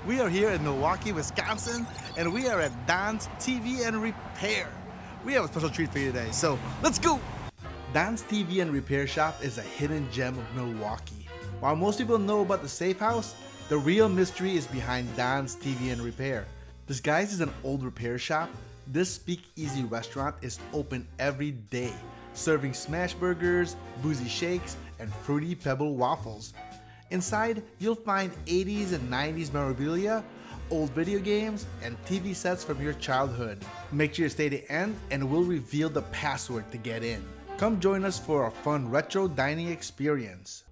We are here in Milwaukee, Wisconsin, and we are at Don's TV and Repair. We have a special treat for you today, so let's go! Don's TV and Repair Shop is a hidden gem of Milwaukee. While most people know about the SafeHouse, the real mystery is behind Don's TV and Repair. Disguised as an old repair shop, this Speakeasy restaurant is open every day, serving smash burgers, boozy shakes, and fruity pebble waffles. Inside, you'll find 80s and 90s memorabilia, old video games, and TV sets from your childhood. Make sure you stay to the end and we'll reveal the password to get in. Come join us for a fun retro dining experience.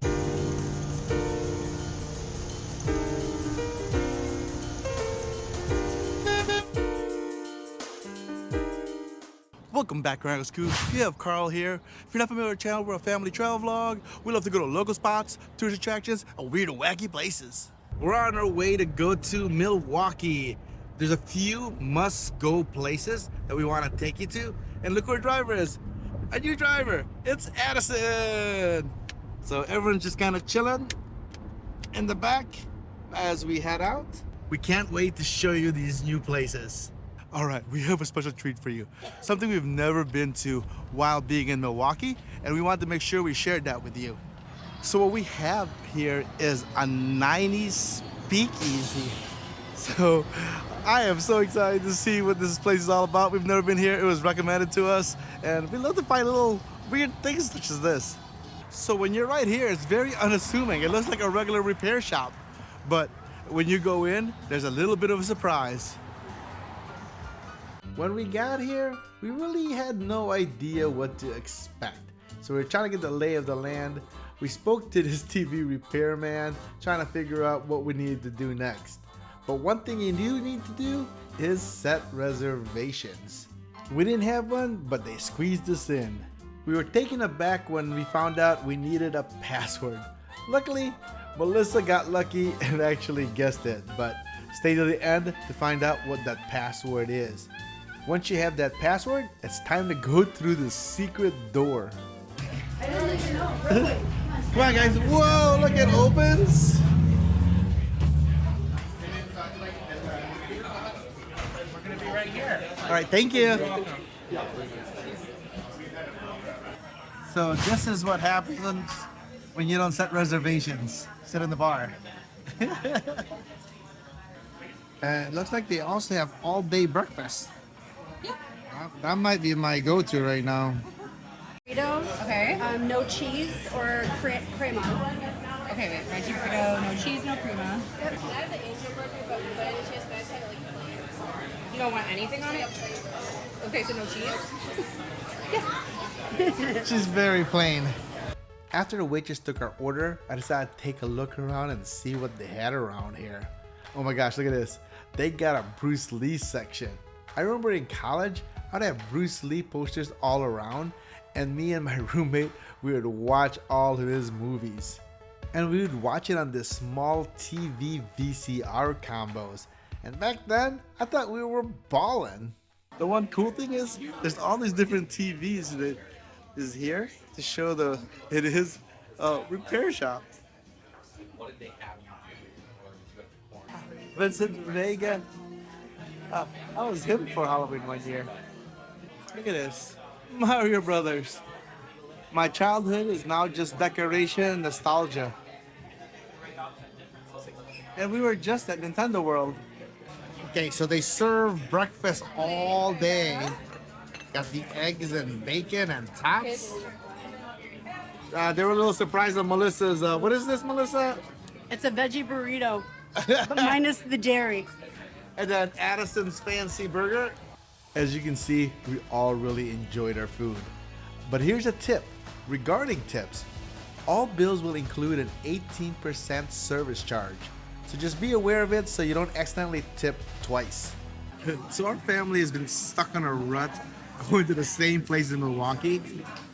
Welcome back, Chronicles. We have Carl here. If you're not familiar with our channel, we're a family travel vlog. We love to go to local spots, tourist attractions, and weird and wacky places. We're on our way to go to Milwaukee. There's a few must-go places that we want to take you to. And look who our driver is. A new driver. It's Addison. So everyone's just kind of chilling in the back as we head out. We can't wait to show you these new places. All right, we have a special treat for you. Something we've never been to while being in Milwaukee, and we wanted to make sure we shared that with you. So what we have here is a 90s speakeasy. So I am so excited to see what this place is all about. We've never been here. It was recommended to us, and we love to find little weird things such as this. So when you're right here, it's very unassuming. It looks like a regular repair shop, but when you go in, there's a little bit of a surprise. When we got here, we really had no idea what to expect. So we were trying to get the lay of the land. We spoke to this TV repairman, trying to figure out what we needed to do next. But one thing you do need to do is set reservations. We didn't have one, but they squeezed us in. We were taken aback when we found out we needed a password. Luckily, Melissa got lucky and actually guessed it, but stay till the end to find out what that password is. Once you have that password, it's time to go through the secret door. I didn't even know. Really? Come on, guys. Whoa, look, it opens. We're going to be right here. All right, thank you. So this is what happens when you don't set reservations. Sit in the bar. And it looks like they also have all-day breakfast. That might be my go-to right now. Burrito. Okay. No cheese or crema. Okay, wait. Veggie burrito, no cheese, no crema. I have the angel burger, but any chance guys had like You don't want anything on it? Okay, so no cheese? She's very plain. After the waitress took our order, I decided to take a look around and see what they had around here. Oh my gosh, look at this. They got a Bruce Lee section. I remember in college, I'd have Bruce Lee posters all around, and me and my roommate, we would watch all of his movies. And we would watch it on this small TV VCR combos. And back then, I thought we were ballin'. The one cool thing is, there's all these different TVs that is here to show it is a repair shop. Vincent Vega. I was him for Halloween one year. Look at this. Mario Brothers. My childhood is now just decoration and nostalgia. And we were just at Nintendo World. Okay, so they serve breakfast all day. Got the eggs and bacon and tots. They were a little surprised at Melissa's. What is this, Melissa? It's a veggie burrito, minus the dairy. And then Addison's fancy burger. As you can see, we all really enjoyed our food. But here's a tip. Regarding tips, all bills will include an 18% service charge. So just be aware of it so you don't accidentally tip twice. So our family has been stuck on a rut going to the same place in Milwaukee.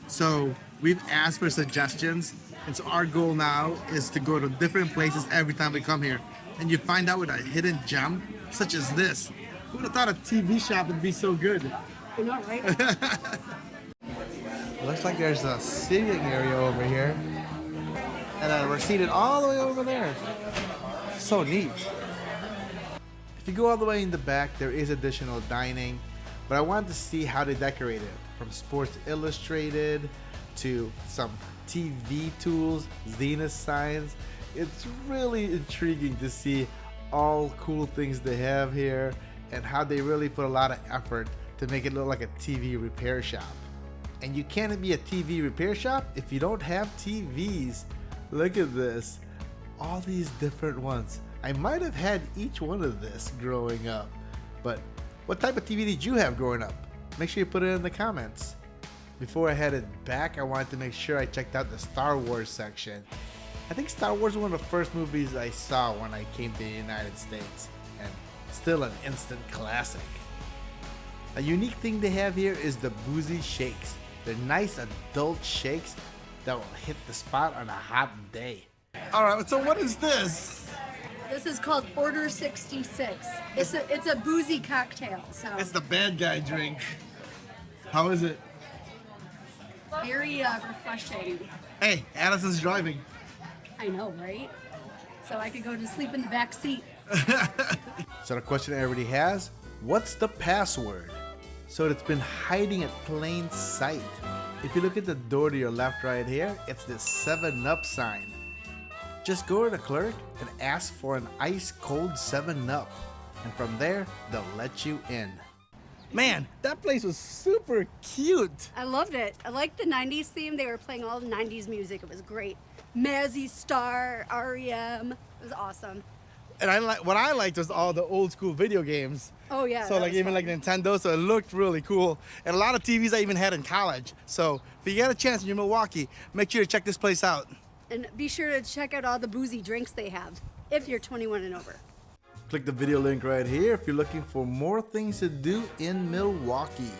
So we've asked for suggestions. And so our goal now is to go to different places every time we come here. And you find out with a hidden gem such as this. Who would have thought a TV shop would be so good? You know, right? Looks like there's a seating area over here. And then we're seated all the way over there. So neat. If you go all the way in the back, there is additional dining, but I wanted to see how they decorate it, from Sports Illustrated to some TV tools, Zenith signs. It's really intriguing to see all cool things they have here and how they really put a lot of effort to make it look like a TV repair shop. And you can't be a TV repair shop if you don't have TVs. Look at this. All these different ones. I might have had each one of this growing up. But what type of TV did you have growing up? Make sure you put it in the comments. Before I headed back, I wanted to make sure I checked out the Star Wars section. I think Star Wars was one of the first movies I saw when I came to the United States, and still an instant classic. A unique thing they have here is the boozy shakes. They're nice adult shakes that will hit the spot on a hot day. All right, so what is this? This is called Order 66. It's a boozy cocktail. So It's the bad guy drink. How is it? very refreshing. Hey, Addison's driving. I know, right? So I could go to sleep in the back seat. So the question everybody has, what's the password? So it's been hiding at plain sight. If you look at the door to your left right here, it's this 7-Up sign. Just go to the clerk and ask for an ice cold 7-Up. And from there, they'll let you in. Man, that place was super cute. I loved it. I liked the 90s theme. They were playing all the 90s music. It was great. Mazzy Star, REM. It was awesome. And what I liked was all the old school video games. Oh, yeah. So that like was even fun. like Nintendo, so it looked really cool. And a lot of TVs I even had in college. So if you get a chance in Milwaukee, make sure to check this place out. And be sure to check out all the boozy drinks they have if you're 21 and over. Click the video link right here if you're looking for more things to do in Milwaukee.